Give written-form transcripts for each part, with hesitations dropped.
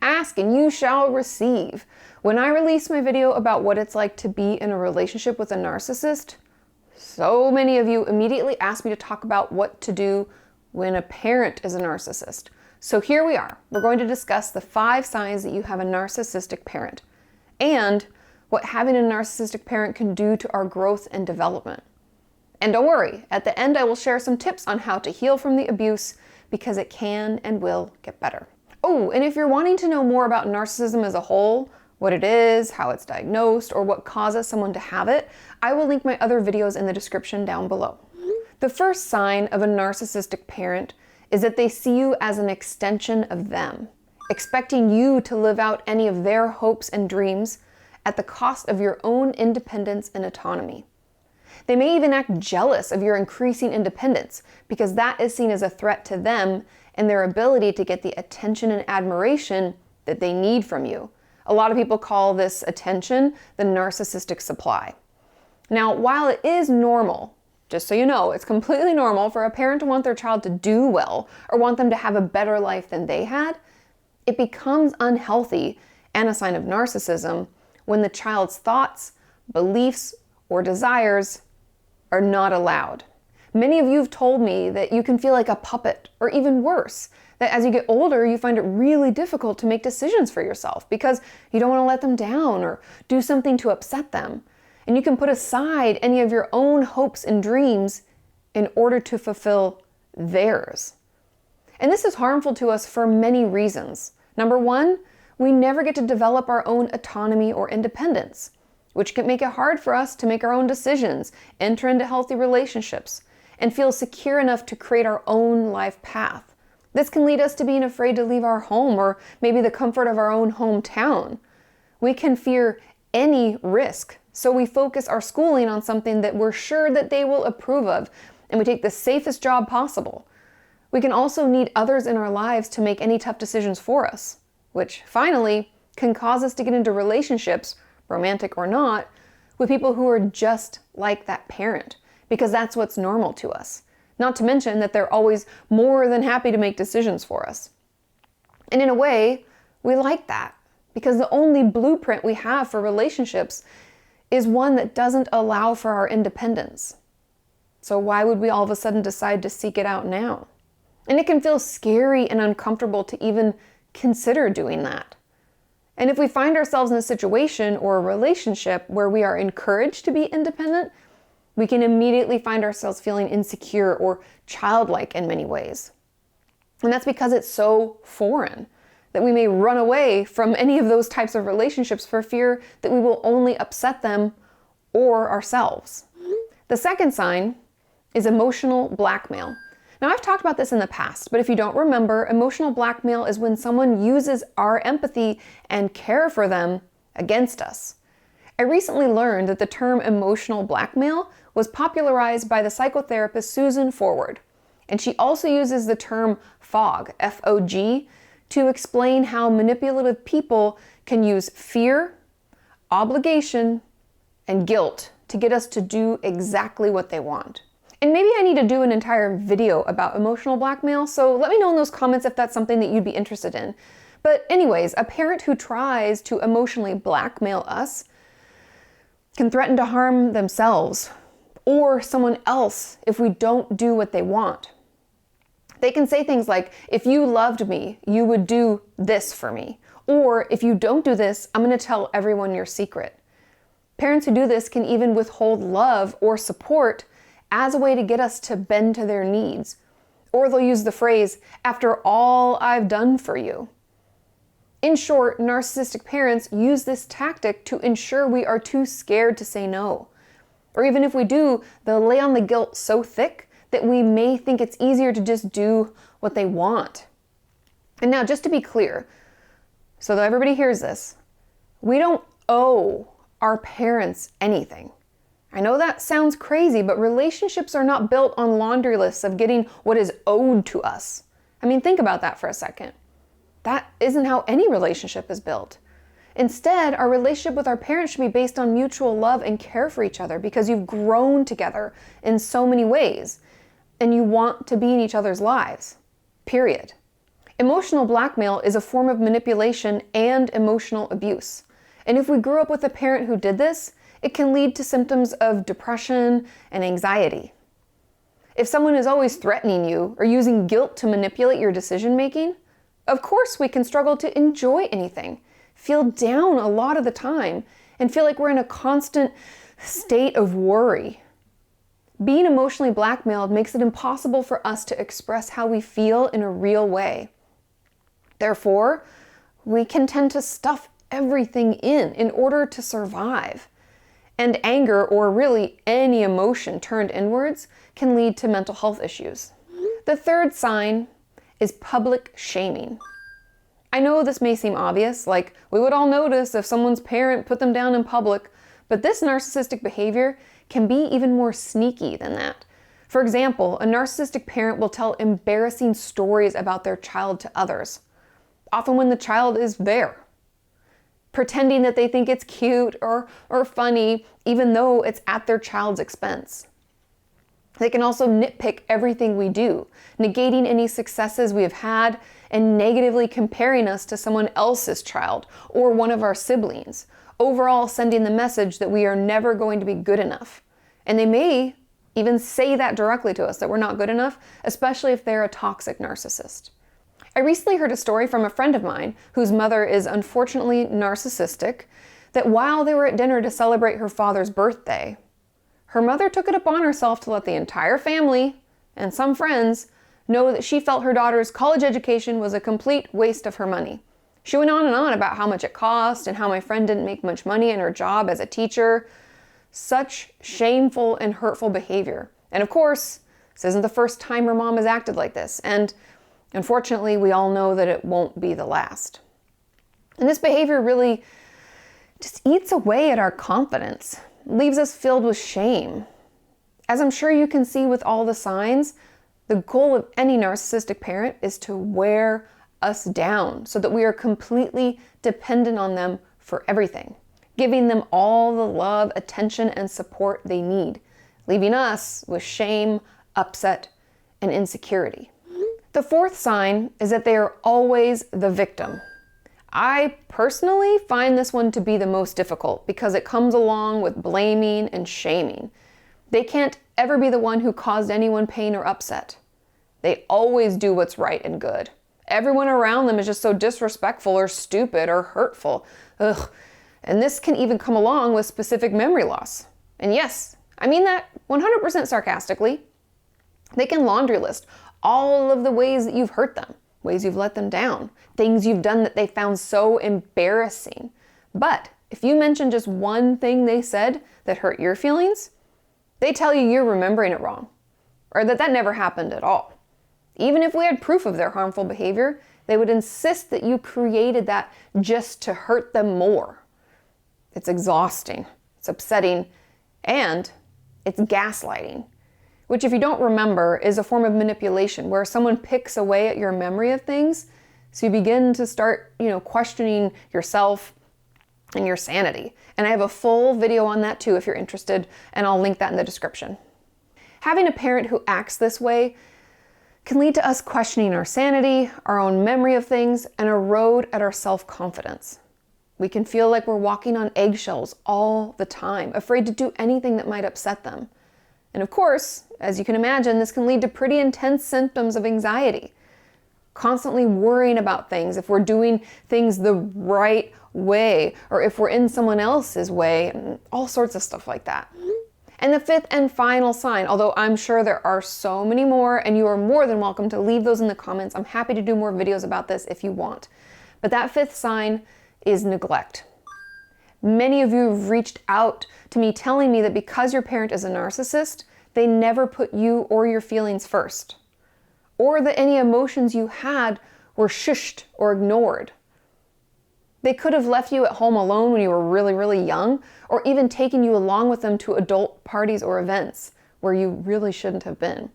Ask and you shall receive. When I released my video about what it's like to be in a relationship with a narcissist, so many of you immediately asked me to talk about what to do when a parent is a narcissist. So here we are. We're going to discuss the 5 signs that you have a narcissistic parent and what having a narcissistic parent can do to our growth and development. And don't worry, at the end I will share some tips on how to heal from the abuse because it can and will get better. Oh, and if you're wanting to know more about narcissism as a whole, what it is, how it's diagnosed, or what causes someone to have it, I will link my other videos in the description down below. The first sign of a narcissistic parent is that they see you as an extension of them, expecting you to live out any of their hopes and dreams at the cost of your own independence and autonomy. They may even act jealous of your increasing independence because that is seen as a threat to them and their ability to get the attention and admiration that they need from you. A lot of people call this attention the narcissistic supply. Now, while it is normal, just so you know, it's completely normal for a parent to want their child to do well or want them to have a better life than they had, it becomes unhealthy and a sign of narcissism when the child's thoughts, beliefs, or desires are not allowed. Many of you have told me that you can feel like a puppet, or even worse, that as you get older, you find it really difficult to make decisions for yourself because you don't want to let them down or do something to upset them. And you can put aside any of your own hopes and dreams in order to fulfill theirs. And this is harmful to us for many reasons. Number one, we never get to develop our own autonomy or independence, which can make it hard for us to make our own decisions, enter into healthy relationships, and feel secure enough to create our own life path. This can lead us to being afraid to leave our home or maybe the comfort of our own hometown. We can fear any risk, so we focus our schooling on something that we're sure that they will approve of, and we take the safest job possible. We can also need others in our lives to make any tough decisions for us, which finally can cause us to get into relationships, romantic or not, with people who are just like that parent, because that's what's normal to us. Not to mention that they're always more than happy to make decisions for us. And in a way, we like that, because the only blueprint we have for relationships is one that doesn't allow for our independence. So why would we all of a sudden decide to seek it out now? And it can feel scary and uncomfortable to even consider doing that. And if we find ourselves in a situation or a relationship where we are encouraged to be independent, we can immediately find ourselves feeling insecure or childlike in many ways. And that's because it's so foreign that we may run away from any of those types of relationships for fear that we will only upset them or ourselves. The second sign is emotional blackmail. Now, I've talked about this in the past, but if you don't remember, emotional blackmail is when someone uses our empathy and care for them against us. I recently learned that the term emotional blackmail was popularized by the psychotherapist Susan Forward, and she also uses the term FOG, F-O-G, to explain how manipulative people can use fear, obligation, and guilt to get us to do exactly what they want. And maybe I need to do an entire video about emotional blackmail, so let me know in those comments if that's something that you'd be interested in. But anyways, a parent who tries to emotionally blackmail us can threaten to harm themselves or someone else if we don't do what they want. They can say things like, if you loved me, you would do this for me. Or if you don't do this, I'm going to tell everyone your secret. Parents who do this can even withhold love or support as a way to get us to bend to their needs. Or they'll use the phrase, after all I've done for you. In short, narcissistic parents use this tactic to ensure we are too scared to say no. Or even if we do, they'll lay on the guilt so thick that we may think it's easier to just do what they want. And now, just to be clear, so that everybody hears this, we don't owe our parents anything. I know that sounds crazy, but relationships are not built on laundry lists of getting what is owed to us. I mean, think about that for a second. That isn't how any relationship is built. Instead, our relationship with our parents should be based on mutual love and care for each other because you've grown together in so many ways and you want to be in each other's lives, period. Emotional blackmail is a form of manipulation and emotional abuse. And if we grew up with a parent who did this, it can lead to symptoms of depression and anxiety. If someone is always threatening you or using guilt to manipulate your decision making, of course we can struggle to enjoy anything, feel down a lot of the time, and feel like we're in a constant state of worry. Being emotionally blackmailed makes it impossible for us to express how we feel in a real way. Therefore, we can tend to stuff everything in order to survive. And anger, or really any emotion turned inwards, can lead to mental health issues. The third sign is public shaming. I know this may seem obvious, like we would all notice if someone's parent put them down in public, but this narcissistic behavior can be even more sneaky than that. For example, a narcissistic parent will tell embarrassing stories about their child to others, often when the child is there, pretending that they think it's cute or funny, even though it's at their child's expense. They can also nitpick everything we do, negating any successes we have had and negatively comparing us to someone else's child or one of our siblings, overall sending the message that we are never going to be good enough. And they may even say that directly to us, that we're not good enough, especially if they're a toxic narcissist. I recently heard a story from a friend of mine whose mother is unfortunately narcissistic, that while they were at dinner to celebrate her father's birthday, her mother took it upon herself to let the entire family and some friends know that she felt her daughter's college education was a complete waste of her money. She went on and on about how much it cost and how my friend didn't make much money in her job as a teacher. Such shameful and hurtful behavior. And of course, this isn't the first time her mom has acted like this. And unfortunately, we all know that it won't be the last. And this behavior really just eats away at our confidence, leaves us filled with shame. As I'm sure you can see with all the signs, the goal of any narcissistic parent is to wear us down so that we are completely dependent on them for everything, giving them all the love, attention, and support they need, leaving us with shame, upset, and insecurity. The fourth sign is that they are always the victim. I personally find this one to be the most difficult because it comes along with blaming and shaming. They can't ever be the one who caused anyone pain or upset. They always do what's right and good. Everyone around them is just so disrespectful or stupid or hurtful. Ugh. And this can even come along with specific memory loss. And yes, I mean that 100% sarcastically. They can laundry list all of the ways that you've hurt them, ways you've let them down, things you've done that they found so embarrassing. But if you mention just one thing they said that hurt your feelings, they tell you you're remembering it wrong, or that never happened at all. Even if we had proof of their harmful behavior, they would insist that you created that just to hurt them more. It's exhausting, it's upsetting, and it's gaslighting, which, if you don't remember, is a form of manipulation where someone picks away at your memory of things, so you begin to start, questioning yourself and your sanity. And I have a full video on that too if you're interested, and I'll link that in the description. Having a parent who acts this way can lead to us questioning our sanity, our own memory of things, and erode at our self-confidence. We can feel like we're walking on eggshells all the time, afraid to do anything that might upset them. And of course, as you can imagine, this can lead to pretty intense symptoms of anxiety. Constantly worrying about things, if we're doing things the right way, or if we're in someone else's way, and all sorts of stuff like that. And the fifth and final sign, although I'm sure there are so many more, and you are more than welcome to leave those in the comments. I'm happy to do more videos about this if you want. But that fifth sign is neglect. Many of you have reached out to me telling me that because your parent is a narcissist, they never put you or your feelings first, or that any emotions you had were shushed or ignored. They could have left you at home alone when you were really, really young, or even taken you along with them to adult parties or events where you really shouldn't have been.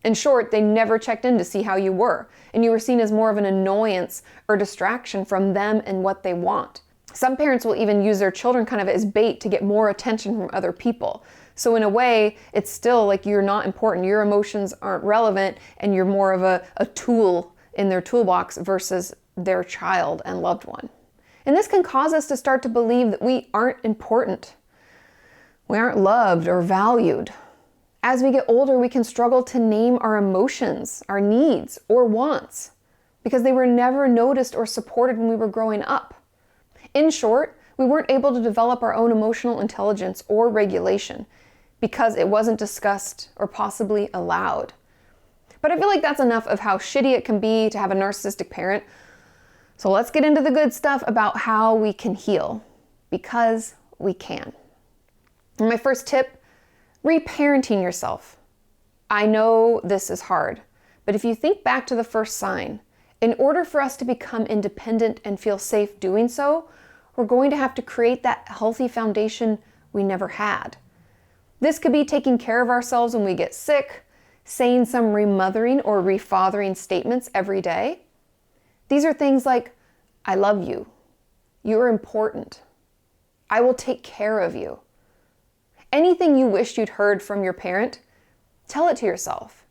In short, they never checked in to see how you were, and you were seen as more of an annoyance or distraction from them and what they want. Some parents will even use their children kind of as bait to get more attention from other people. So in a way, it's still like you're not important, your emotions aren't relevant, and you're more of a tool in their toolbox versus their child and loved one. And this can cause us to start to believe that we aren't important. We aren't loved or valued. As we get older, we can struggle to name our emotions, our needs, or wants because they were never noticed or supported when we were growing up. In short, we weren't able to develop our own emotional intelligence or regulation because it wasn't discussed or possibly allowed. But I feel like that's enough of how shitty it can be to have a narcissistic parent. So let's get into the good stuff about how we can heal, because we can. And my first tip, reparenting yourself. I know this is hard, but if you think back to the first sign, in order for us to become independent and feel safe doing so, we're going to have to create that healthy foundation we never had. This could be taking care of ourselves when we get sick, saying some remothering or refathering statements every day. These are things like, I love you. You're important. I will take care of you. Anything you wished you'd heard from your parent, tell it to yourself.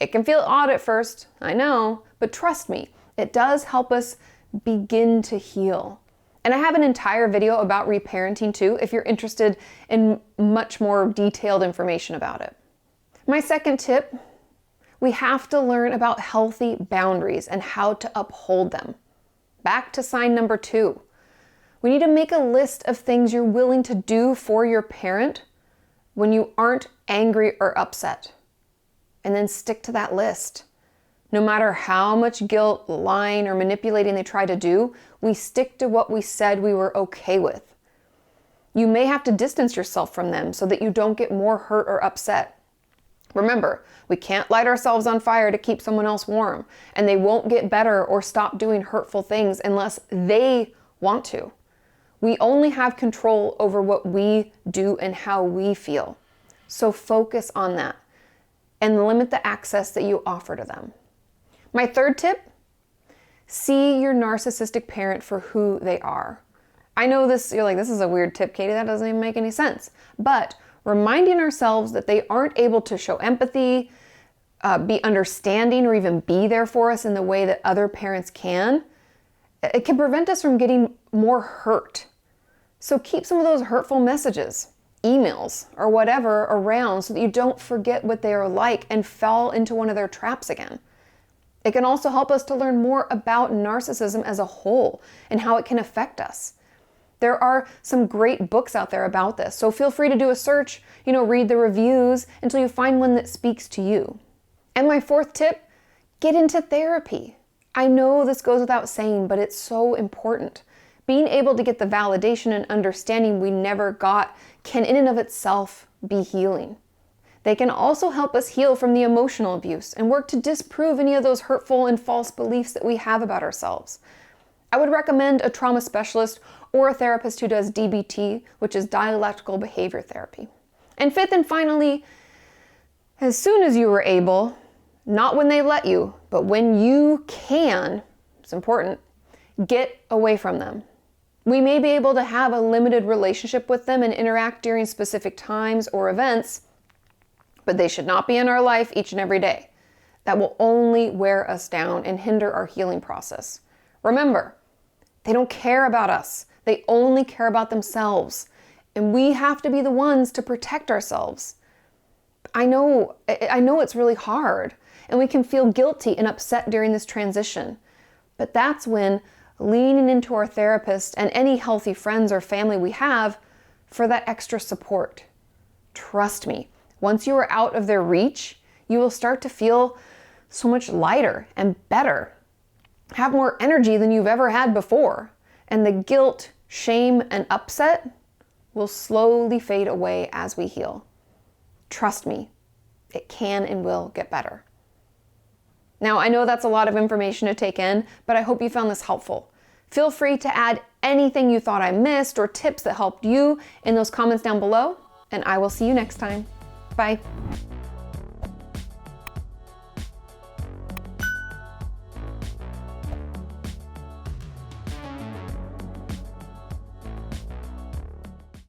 It can feel odd at first, I know, but trust me, it does help us begin to heal. And I have an entire video about reparenting too, if you're interested in much more detailed information about it. My second tip, we have to learn about healthy boundaries and how to uphold them. Back to sign number 2. We need to make a list of things you're willing to do for your parent when you aren't angry or upset. And then stick to that list. No matter how much guilt, lying, or manipulating they try to do, we stick to what we said we were okay with. You may have to distance yourself from them so that you don't get more hurt or upset. Remember, we can't light ourselves on fire to keep someone else warm, and they won't get better or stop doing hurtful things unless they want to. We only have control over what we do and how we feel. So focus on that and limit the access that you offer to them. My third tip, see your narcissistic parent for who they are. I know this, you're like, this is a weird tip, Katie, that doesn't even make any sense. But reminding ourselves that they aren't able to show empathy, be understanding, or even be there for us in the way that other parents can, it can prevent us from getting more hurt. So keep some of those hurtful messages, emails, or whatever around so that you don't forget what they are like and fall into one of their traps again. It can also help us to learn more about narcissism as a whole and how it can affect us. There are some great books out there about this, so feel free to do a search, read the reviews until you find one that speaks to you. And my fourth tip, get into therapy. I know this goes without saying, but it's so important. Being able to get the validation and understanding we never got can in and of itself be healing. They can also help us heal from the emotional abuse and work to disprove any of those hurtful and false beliefs that we have about ourselves. I would recommend a trauma specialist or a therapist who does DBT, which is dialectical behavior therapy. And fifth and finally, as soon as you were able, not when they let you, but when you can, it's important, get away from them. We may be able to have a limited relationship with them and interact during specific times or events, but they should not be in our life each and every day. That will only wear us down and hinder our healing process. Remember, they don't care about us. They only care about themselves. And we have to be the ones to protect ourselves. I know it's really hard, and we can feel guilty and upset during this transition. But that's when leaning into our therapist and any healthy friends or family we have for that extra support. Trust me, once you are out of their reach, you will start to feel so much lighter and better, have more energy than you've ever had before, and the guilt, shame, and upset will slowly fade away as we heal. Trust me, it can and will get better. Now, I know that's a lot of information to take in, but I hope you found this helpful. Feel free to add anything you thought I missed or tips that helped you in those comments down below, and I will see you next time. Bye.